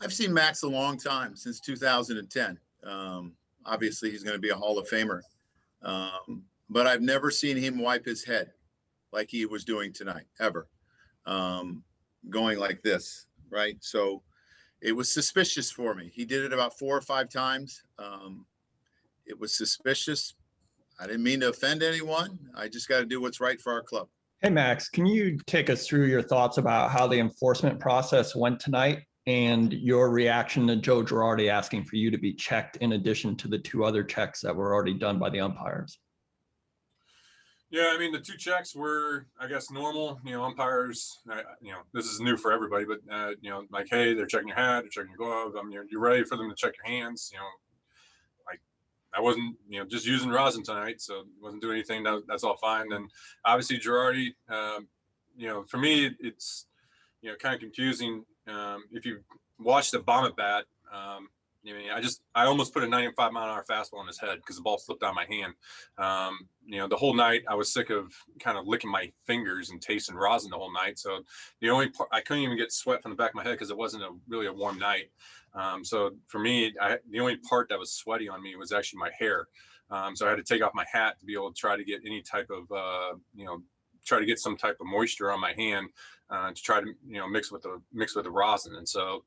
I've seen Max a long time, since 2010. Obviously, he's going to be a Hall of Famer. But I've never seen him wipe his head like he was doing tonight, ever. Going like this, right? So it was suspicious for me. He did it about 4 or 5 times. It was suspicious. I didn't mean to offend anyone. I just got to do what's right for our club. Hey, Max, can you take us through your thoughts about how the enforcement process went tonight and your reaction to Joe Girardi asking for you to be checked in addition to the 2 other checks that were already done by the umpires? Yeah, I mean, the 2 checks were, I guess, normal. Umpires, this is new for everybody, but, like, hey, they're checking your hat, they're checking your glove. You're ready for them to check your hands. Like, I wasn't, just using rosin tonight, so wasn't doing anything. That's all fine. And obviously, Girardi, for me, it's, kind of confusing. If you watch the bomb at bat, I almost put a 95-mile-an-hour fastball on his head because the ball slipped out of my hand. The whole night I was sick of kind of licking my fingers and tasting rosin the whole night. So the only part, I couldn't even get sweat from the back of my head because it wasn't really a warm night. So for me, the only part that was sweaty on me was actually my hair. So I had to take off my hat to be able to try to get any type of, try to get some type of moisture on my hand to try to, mix with the rosin. And so,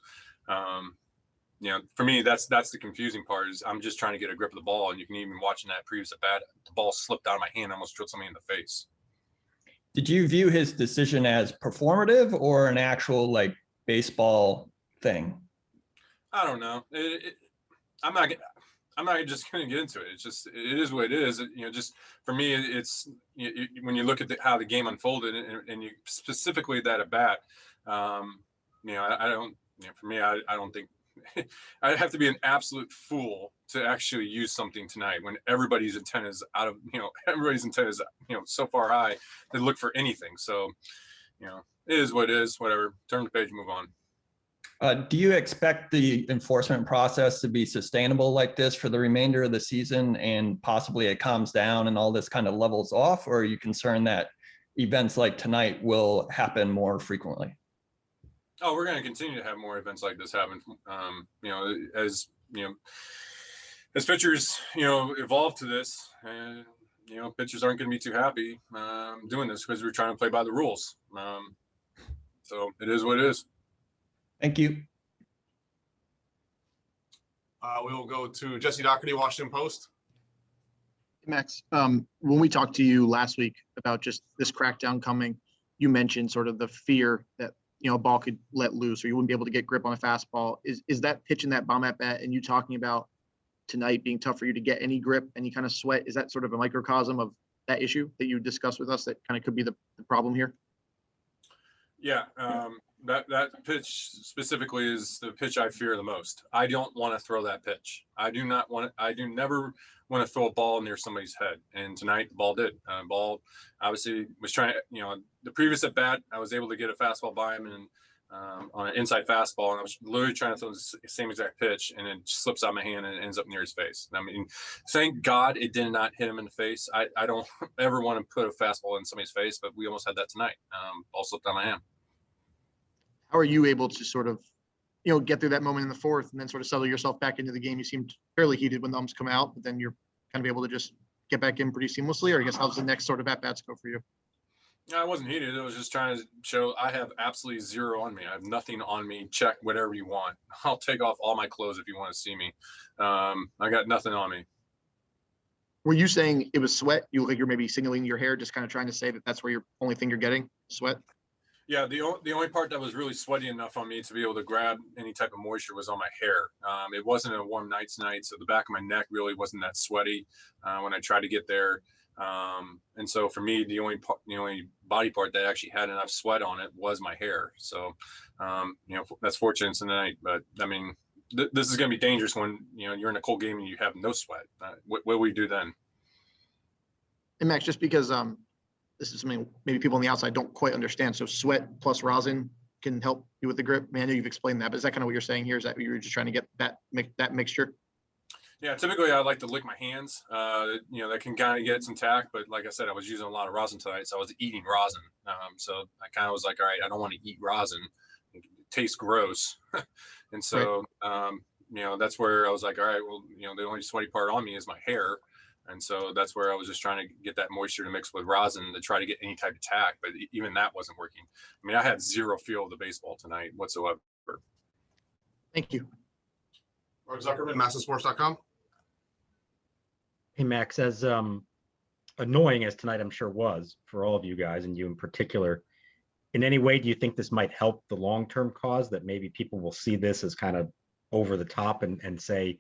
for me, that's the confusing part is I'm just trying to get a grip of the ball. And you can even watch in that previous at bat, the ball slipped out of my hand, almost drilled somebody in the face. Did you view his decision as performative or an actual like baseball thing? I don't know. I'm not just going to get into it. It's just, it is what it is. Just for me, it's when you look at how the game unfolded and you specifically that at bat, I don't, for me, I don't think, I'd have to be an absolute fool to actually use something tonight when everybody's intent is so far high to look for anything. So, it is what it is, whatever. Turn the page, move on. Do you expect the enforcement process to be sustainable like this for the remainder of the season and possibly it calms down and all this kind of levels off? Or are you concerned that events like tonight will happen more frequently? Oh, we're going to continue to have more events like this happen. As pitchers, evolve to this, and pitchers aren't going to be too happy doing this because we're trying to play by the rules. So it is what it is. Thank you. We will go to Jesse Doherty, Washington Post. Max, when we talked to you last week about just this crackdown coming, you mentioned sort of the fear that a ball could let loose or you wouldn't be able to get grip on a fastball. Is that pitching that bomb at bat and you talking about tonight being tough for you to get any grip, any kind of sweat? Is that sort of a microcosm of that issue that you discussed with us that kind of could be the problem here? Yeah, that pitch specifically is the pitch I fear the most. I don't want to throw that pitch. I do never want to throw a ball near somebody's head. And tonight the ball did. Ball obviously was trying to, the previous at bat, I was able to get a fastball by him and on an inside fastball. And I was literally trying to throw the same exact pitch and it slips out of my hand and it ends up near his face. I mean, thank God it did not hit him in the face. I don't ever want to put a fastball in somebody's face, but we almost had that tonight. Ball slipped out of my hand. How are you able to sort of, get through that moment in the fourth and then sort of settle yourself back into the game? You seemed fairly heated when the umps come out, but then you're kind of able to just get back in pretty seamlessly, or I guess how's the next sort of at-bats go for you? I wasn't heated. I was just trying to show I have absolutely zero on me. I have nothing on me. Check whatever you want. I'll take off all my clothes if you want to see me. I got nothing on me. Were you saying it was sweat? You look like you're maybe signaling your hair, just kind of trying to say that that's where your only thing you're getting, sweat? Yeah, the only part that was really sweaty enough on me to be able to grab any type of moisture was on my hair. It wasn't a warm night tonight, so the back of my neck really wasn't that sweaty when I tried to get there. And so for me, the only body part that actually had enough sweat on it was my hair. So, that's fortunate tonight. But I mean, this is going to be dangerous when you're in a cold game and you have no sweat. What do we do then? And Max, just because this is something maybe people on the outside don't quite understand. So sweat plus rosin can help you with the grip. I mean, I know you've explained that, but is that kind of what you're saying here? Is that you're just trying to get that mixture? Yeah, typically I like to lick my hands. That can kind of get some tack, but like I said, I was using a lot of rosin tonight, so I was eating rosin. So I kind of was like, all right, I don't want to eat rosin. It tastes gross. And so, that's where I was like, all right, well, the only sweaty part on me is my hair. And so that's where I was just trying to get that moisture to mix with rosin to try to get any type of tack, but even that wasn't working. I mean, I had zero feel of the baseball tonight whatsoever. Thank you. Mark Zuckerman, MassSports.com. Hey, Max, as annoying as tonight I'm sure was for all of you guys and you in particular, in any way, do you think this might help the long-term cause, that maybe people will see this as kind of over the top and say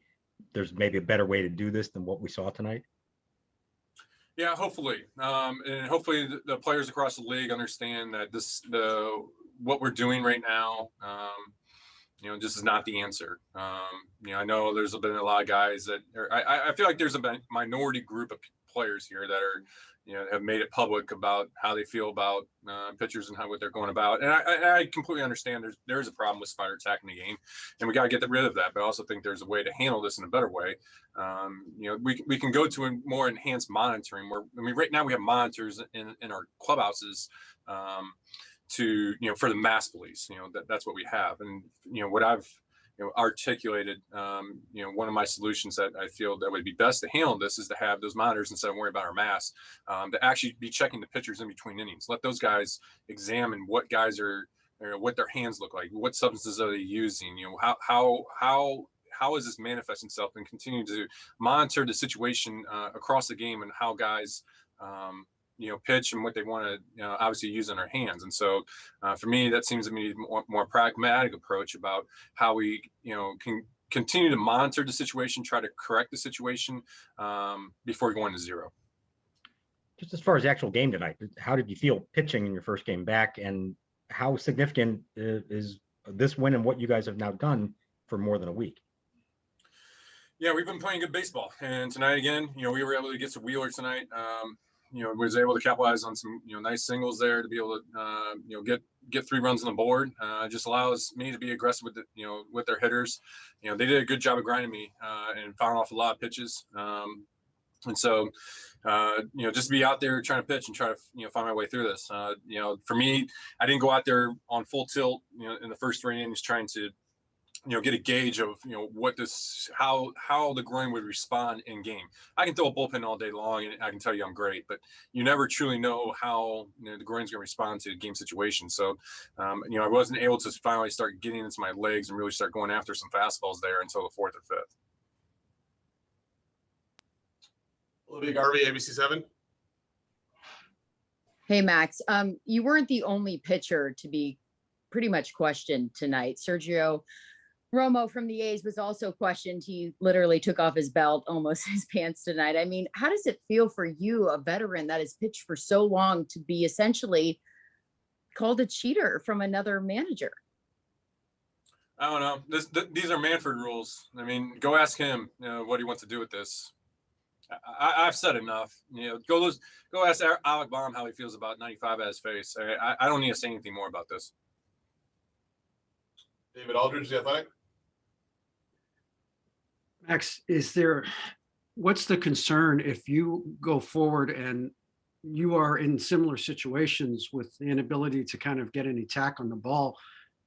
there's maybe a better way to do this than what we saw tonight? Yeah, hopefully. And hopefully the players across the league understand that what we're doing right now, just is not the answer. I know there's been a lot of guys that I feel like there's a minority group of players here that are, have made it public about how they feel about pitchers and what they're going about. And I completely understand there's a problem with spider attacking the game, and we got to get rid of that. But I also think there's a way to handle this in a better way. We can go to a more enhanced monitoring right now we have monitors in our clubhouses to, for the mass police, that's what we have. And, what I've, articulated, one of my solutions that I feel that would be best to handle this is to have those monitors, instead of worrying about our mass, to actually be checking the pitchers in between innings. Let those guys examine what guys are, what their hands look like, what substances are they using, how is this manifesting itself, and continue to monitor the situation across the game and how guys, pitch and what they want to, obviously use in their hands. And so for me, that seems to be a more pragmatic approach about how we, can continue to monitor the situation, try to correct the situation before going to zero. Just as far as the actual game tonight, how did you feel pitching in your first game back, and how significant is this win and what you guys have now done for more than a week? Yeah, we've been playing good baseball, and tonight again, we were able to get to Wheeler tonight. Was able to capitalize on some, nice singles there to be able to, get 3 runs on the board. Just allows me to be aggressive with with their hitters. They did a good job of grinding me and fouling off a lot of pitches. And so, just to be out there trying to pitch and try to, find my way through this. For me, I didn't go out there on full tilt, in the first 3 innings trying to, get a gauge of, how the groin would respond in game. I can throw a bullpen all day long and I can tell you I'm great, but you never truly know how the groin's going to respond to a game situation. So, I wasn't able to finally start getting into my legs and really start going after some fastballs there until the 4th or 5th. Olivia Garvey, ABC7. Hey, Max. You weren't the only pitcher to be pretty much questioned tonight. Sergio Romo from the A's was also questioned. He literally took off his belt, almost his pants tonight. I mean, how does it feel for you, a veteran that has pitched for so long, to be essentially called a cheater from another manager? I don't know. These are Manfred rules. I mean, go ask him, what he wants to do with this. I've said enough. Go ask Alec Baum how he feels about 95 at his face. I don't need to say anything more about this. David Aldridge, The Athletic. Max, what's the concern if you go forward and you are in similar situations with the inability to kind of get any tack on the ball?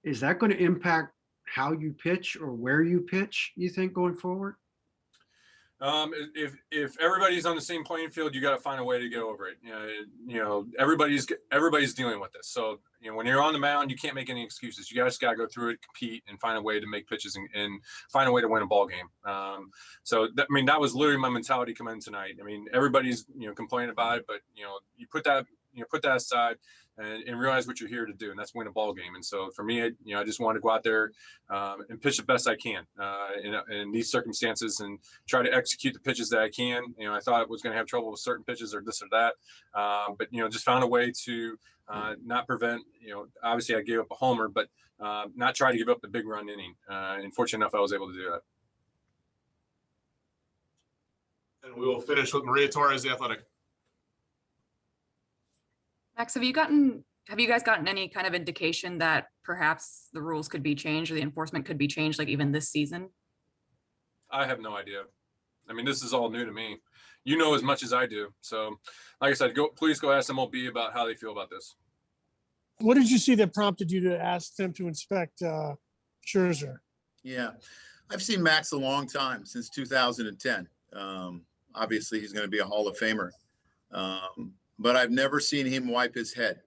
Is that going to impact how you pitch or where you pitch, you think, going forward? If everybody's on the same playing field, you got to find a way to get over it. Everybody's dealing with this. So, when you're on the mound, you can't make any excuses. You just got to go through it, compete, and find a way to make pitches and find a way to win a ball game. That was literally my mentality coming in tonight. Everybody's, complaining about it, but, you put that aside and realize what you're here to do, and that's win a ball game. And so for me, I just want to go out there and pitch the best I can in these circumstances and try to execute the pitches that I can. I thought I was going to have trouble with certain pitches or this or that, but just found a way to not prevent. Obviously I gave up a homer, but not try to give up the big run inning. And fortunate enough, I was able to do that. And we will finish with Maria Torres, The Athletic. Max, have you guys gotten any kind of indication that perhaps the rules could be changed or the enforcement could be changed, like even this season? I have no idea. This is all new to me. You know as much as I do. So, like I said, please go ask MLB about how they feel about this. What did you see that prompted you to ask them to inspect Scherzer? Yeah, I've seen Max a long time, since 2010. Obviously, he's going to be a Hall of Famer, but I've never seen him wipe his head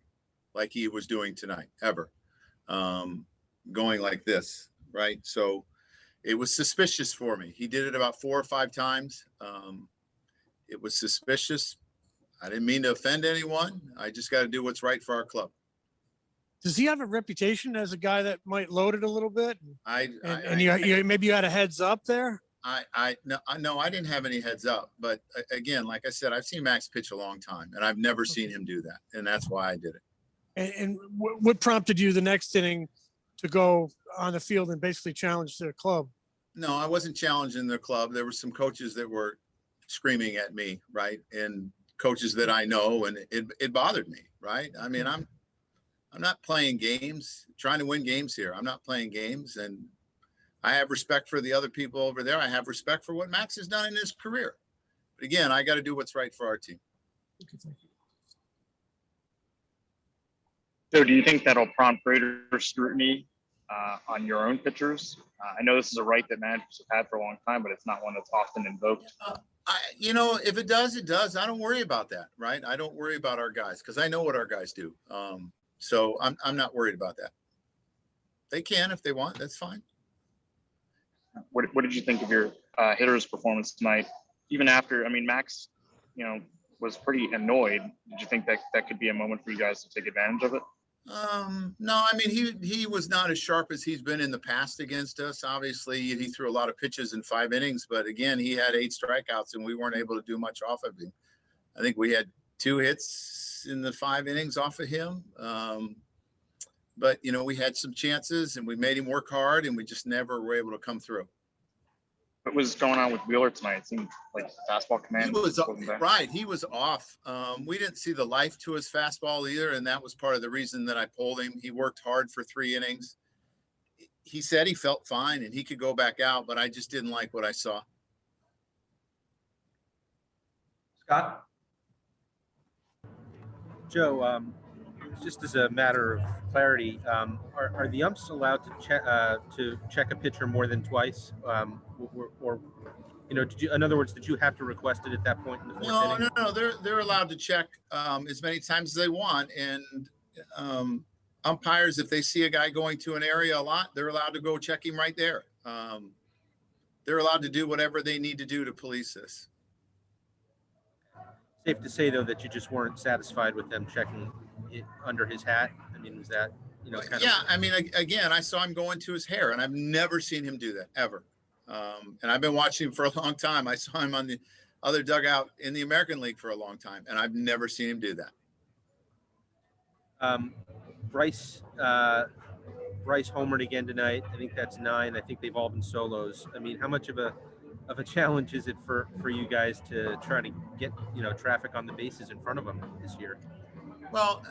like he was doing tonight, ever. Going like this, right? So it was suspicious for me. He did it about 4 or 5 times. It was suspicious. I didn't mean to offend anyone. I just got to do what's right for our club. Does he have a reputation as a guy that might load it a little bit? You Maybe you had a heads up there. No, I didn't have any heads up. But again, like I said, I've seen Max pitch a long time, and I've never seen him do that, and that's why I did it. And what prompted you the next inning to go on the field and basically challenge the club? No, I wasn't challenging the club. There were some coaches that were screaming at me, right, and coaches that I know, and it bothered me, right? I mean, I'm not playing games, trying to win games here. I'm not playing games, and I have respect for the other people over there. I have respect for what Max has done in his career. But again, I got to do what's right for our team. Okay, thank you. So do you think that'll prompt greater scrutiny on your own pitchers? I know this is a right that managers have had for a long time, but it's not one that's often invoked. If it does, it does. I don't worry about that, right? I don't worry about our guys because I know what our guys do. So I'm not worried about that. They can if they want. That's fine. What did you think of your hitter's performance tonight? Even after, I mean, Max, was pretty annoyed. Did you think that could be a moment for you guys to take advantage of it? No, I mean, he was not as sharp as he's been in the past against us. Obviously, he threw a lot of pitches in 5 innings, but again, he had 8 strikeouts and we weren't able to do much off of him. I think we had 2 hits in the 5 innings off of him. But, we had some chances and we made him work hard and we just never were able to come through. What was going on with Wheeler tonight? It seemed like fastball command. He was off. We didn't see the life to his fastball either, and that was part of the reason that I pulled him. He worked hard for 3 innings. He said he felt fine and he could go back out, but I just didn't like what I saw. Scott? Joe, just as a matter of clarity, are the umps allowed to check a pitcher more than twice? Or in other words, did you have to request it at that point in the 4th inning? No. They're allowed to check as many times as they want. And umpires, if they see a guy going to an area a lot, they're allowed to go check him right there. They're allowed to do whatever they need to do to police this. Safe to say, though, that you just weren't satisfied with them checking it under his hat? I mean, was that, I mean, again, I saw him going to his hair, and I've never seen him do that, ever. And I've been watching him for a long time. I saw him on the other dugout in the American League for a long time, and I've never seen him do that. Bryce homered again tonight. I think that's 9. I think they've all been solos. I mean, how much of a challenge is it for you guys to try to get traffic on the bases in front of them this year? Well,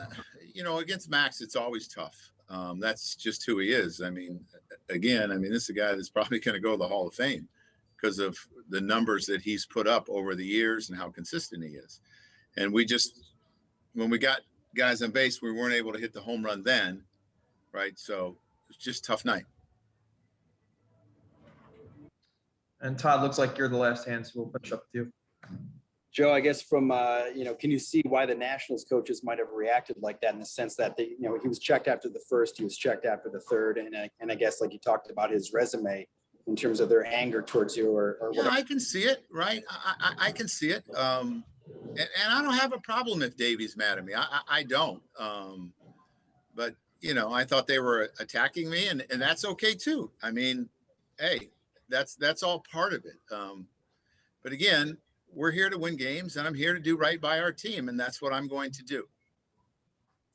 against Max, it's always tough. That's just who he is. I mean, this is a guy that's probably going to go to the Hall of Fame because of the numbers that he's put up over the years and how consistent he is. And when we got guys on base, we weren't able to hit the home run then, right? So it's just a tough night. And Todd, looks like you're the last hand, so we'll finish up with you. Joe, I guess from, can you see why the Nationals coaches might have reacted like that in the sense that he was checked after the 1st, he was checked after the 3rd, and I guess like you talked about his resume in terms of their anger towards you or whatever. I can see it, right? I can see it. And I don't have a problem if Davey's mad at me. I don't. But, I thought they were attacking me and that's okay too. I mean, hey, that's all part of it. But again, we're here to win games and I'm here to do right by our team. And that's what I'm going to do.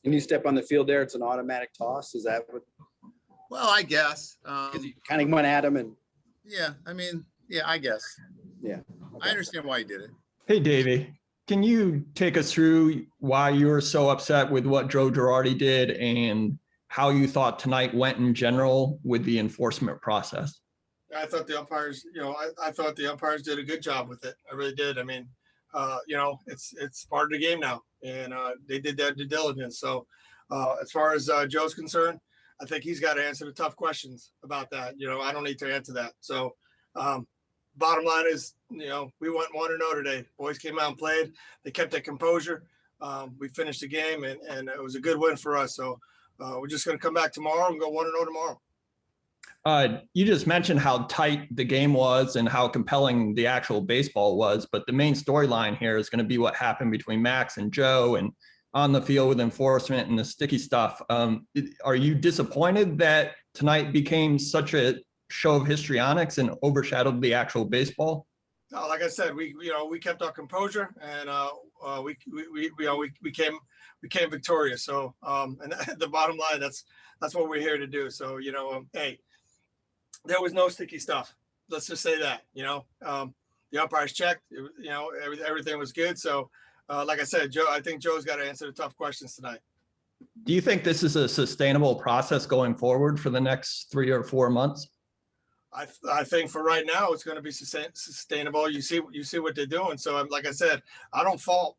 Can you step on the field there? It's an automatic toss. Is that what? Well, I guess. Because you kind of went at him and. Yeah. I mean, yeah, I guess. Yeah. Okay. I understand why he did it. Hey, Davey, can you take us through why you were so upset with what Joe Girardi did and how you thought tonight went in general with the enforcement process? I thought the umpires, I thought the umpires did a good job with it. I really did. I mean, it's part of the game now, and they did that due diligence. So as far as Joe's concerned, I think he's got to answer the tough questions about that. You know, I don't need to answer that. So, bottom line is, you know, we went 1-0 today. Boys came out and played. They kept their composure. We finished the game, and it was a good win for us. So we're just going to come back tomorrow and go 1-0 tomorrow. You just mentioned how tight the game was and how compelling the actual baseball was, but the main storyline here is going to be what happened between Max and Joe and on the field with enforcement and the sticky stuff. Are you disappointed that tonight became such a show of histrionics and overshadowed the actual baseball? No, like I said, we kept our composure, and we became victorious. So and the bottom line, that's what we're here to do. So, you know, hey, there was no sticky stuff. Let's just say that, you know, the umpires checked, you know, everything was good. So like I said, Joe, I think Joe's got to answer the tough questions tonight. Do you think this is a sustainable process going forward for the next 3 or 4 months? I think for right now, it's going to be sustainable. You see what they're doing. So like I said, I don't fault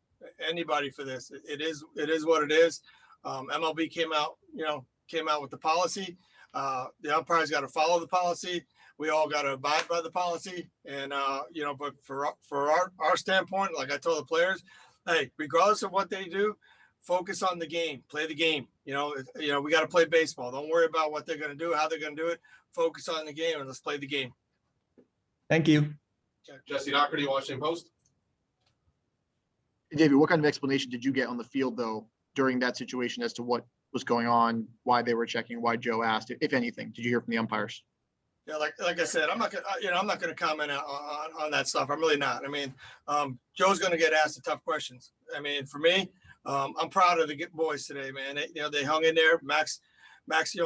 anybody for this. It is what it is. MLB came out with the policy. The umpires got to follow the policy. We all got to abide by the policy. And, you know, but for our standpoint, like I told the players, hey, regardless of what they do, focus on the game, play the game. You know, we got to play baseball. Don't worry about what they're going to do, how they're going to do it. Focus on the game and let's play the game. Thank you. Jesse Doherty, Washington Post. Hey, David, what kind of explanation did you get on the field though during that situation as to what was going on, why they were checking, why Joe asked, if anything? Did you hear from the umpires? Yeah, like I said, I'm not gonna comment on that stuff. I'm really not. I mean, Joe's gonna get asked the tough questions. I mean, for me, I'm proud of the boys today, man. They hung in there. Max,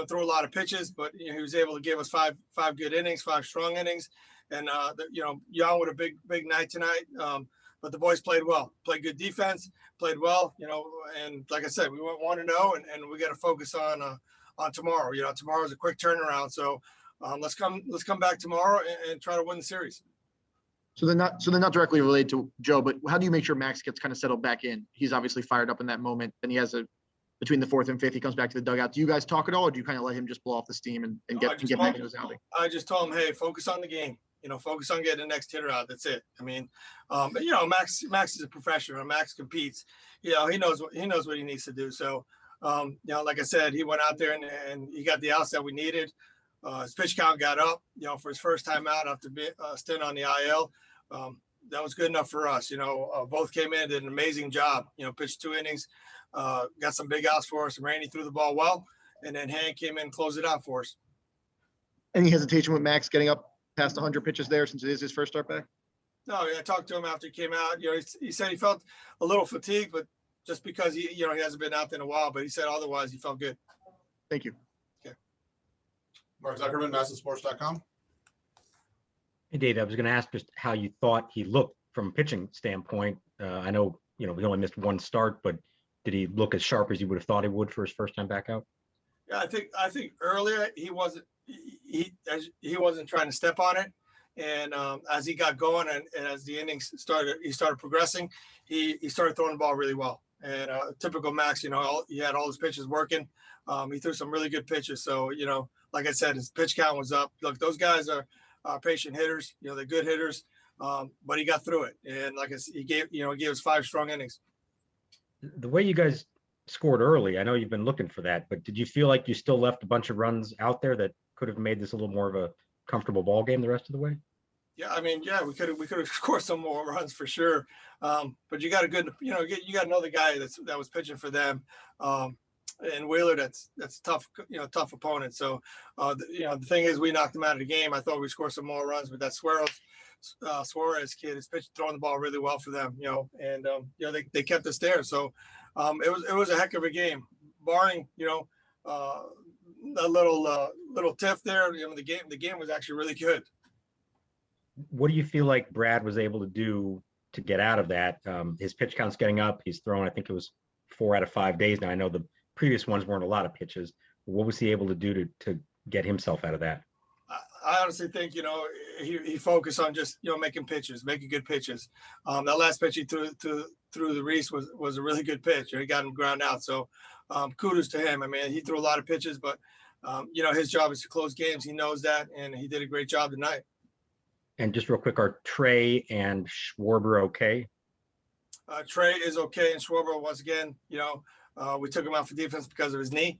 threw a lot of pitches, but he was able to give us five good innings, 5 strong innings, and Jan with a big night tonight. But the boys played well, played good defense, played well, and like I said, we went 1-0, and we got to focus on tomorrow. Tomorrow's a quick turnaround, so let's come back tomorrow and try to win the series. So they're not directly related to Joe, but how do you make sure Max gets kind of settled back in? He's obviously fired up in that moment, and he has between the 4th and 5th, he comes back to the dugout. Do you guys talk at all, or do you kind of let him just blow off the steam and get back into his outing? I just told him, hey, focus on the game. Focus on getting the next hitter out. That's it. I mean, but Max is a professional. Max competes. He knows what he needs to do. So, like I said, he went out there and he got the outs that we needed. His pitch count got up, for his first time out after stint on the IL. That was good enough for us. Both came in, did an amazing job. Pitched 2 innings, got some big outs for us. Randy threw the ball well, and then Hank came in and closed it out for us. Any hesitation with Max getting up past 100 pitches there since it is his first start back? No, I talked to him after he came out. He said he felt a little fatigued, but just because he hasn't been out there in a while. But he said otherwise he felt good. Thank you. Okay. Mark Zuckerman, MassonSports.com. Hey, Dave, I was going to ask just how you thought he looked from a pitching standpoint. I know, he only missed 1 start, but did he look as sharp as you would have thought he would for his first time back out? Yeah, I think earlier he wasn't trying to step on it, and as he got going and as the innings started progressing, he started throwing the ball really well. And typical Max, he had all his pitches working. He threw some really good pitches. So like I said, his pitch count was up. Look, those guys are patient hitters. They're good hitters. But he got through it, and like I said, he gave us 5 strong innings. The way you guys scored early, I know you've been looking for that, but did you feel like you still left a bunch of runs out there that could have made this a little more of a comfortable ball game the rest of the way? Yeah, I mean, we could have scored some more runs for sure. But you got a good, you got another guy that was pitching for them, and Wheeler. That's tough, tough opponent. So, the thing is, we knocked them out of the game. I thought we scored some more runs, but that Suarez kid is throwing the ball really well for them, and they kept us there. So, it was a heck of a game, barring a little tiff there. The game was actually really good. What do you feel like Brad was able to do to get out of that? His pitch count's getting up. He's thrown, I think it was 4 out of 5 days now. I know the previous ones weren't a lot of pitches. What was he able to do to get himself out of that? I honestly think, he focused on just, making good pitches. That last pitch he threw the Reese was a really good pitch. He got him ground out. So kudos to him. I mean, he threw a lot of pitches, but you know, his job is to close games. He knows that, and he did a great job tonight. And just real quick, are Trey and Schwarber okay? Trey is okay, and Schwarber, once again, you know, we took him out for defense because of his knee.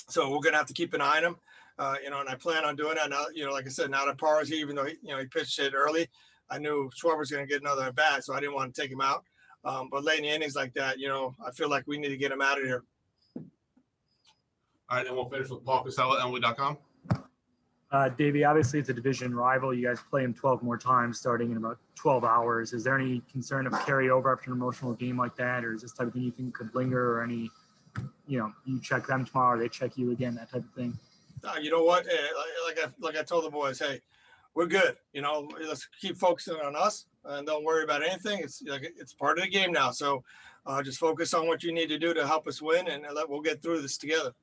So we're gonna have to keep an eye on him. You know, and I plan on doing that now. You know, like I said, now that Parr's here, even though he pitched it early, I knew Schwarber's gonna get another at bat, so I didn't want to take him out. But late in the innings like that, you know, I feel like we need to get him out of here. All right, and we'll finish with Paul Casella, MLB.com. Davey, obviously it's a division rival. You guys play him 12 more times starting in about 12 hours. Is there any concern of carryover after an emotional game like that? Or is this type of thing you think could linger, or any, you know, you check them tomorrow, they check you again, that type of thing? You know what? Like I told the boys, hey, we're good. You know, let's keep focusing on us and don't worry about anything. It's like it's part of the game now. So just focus on what you need to do to help us win, and we'll get through this together.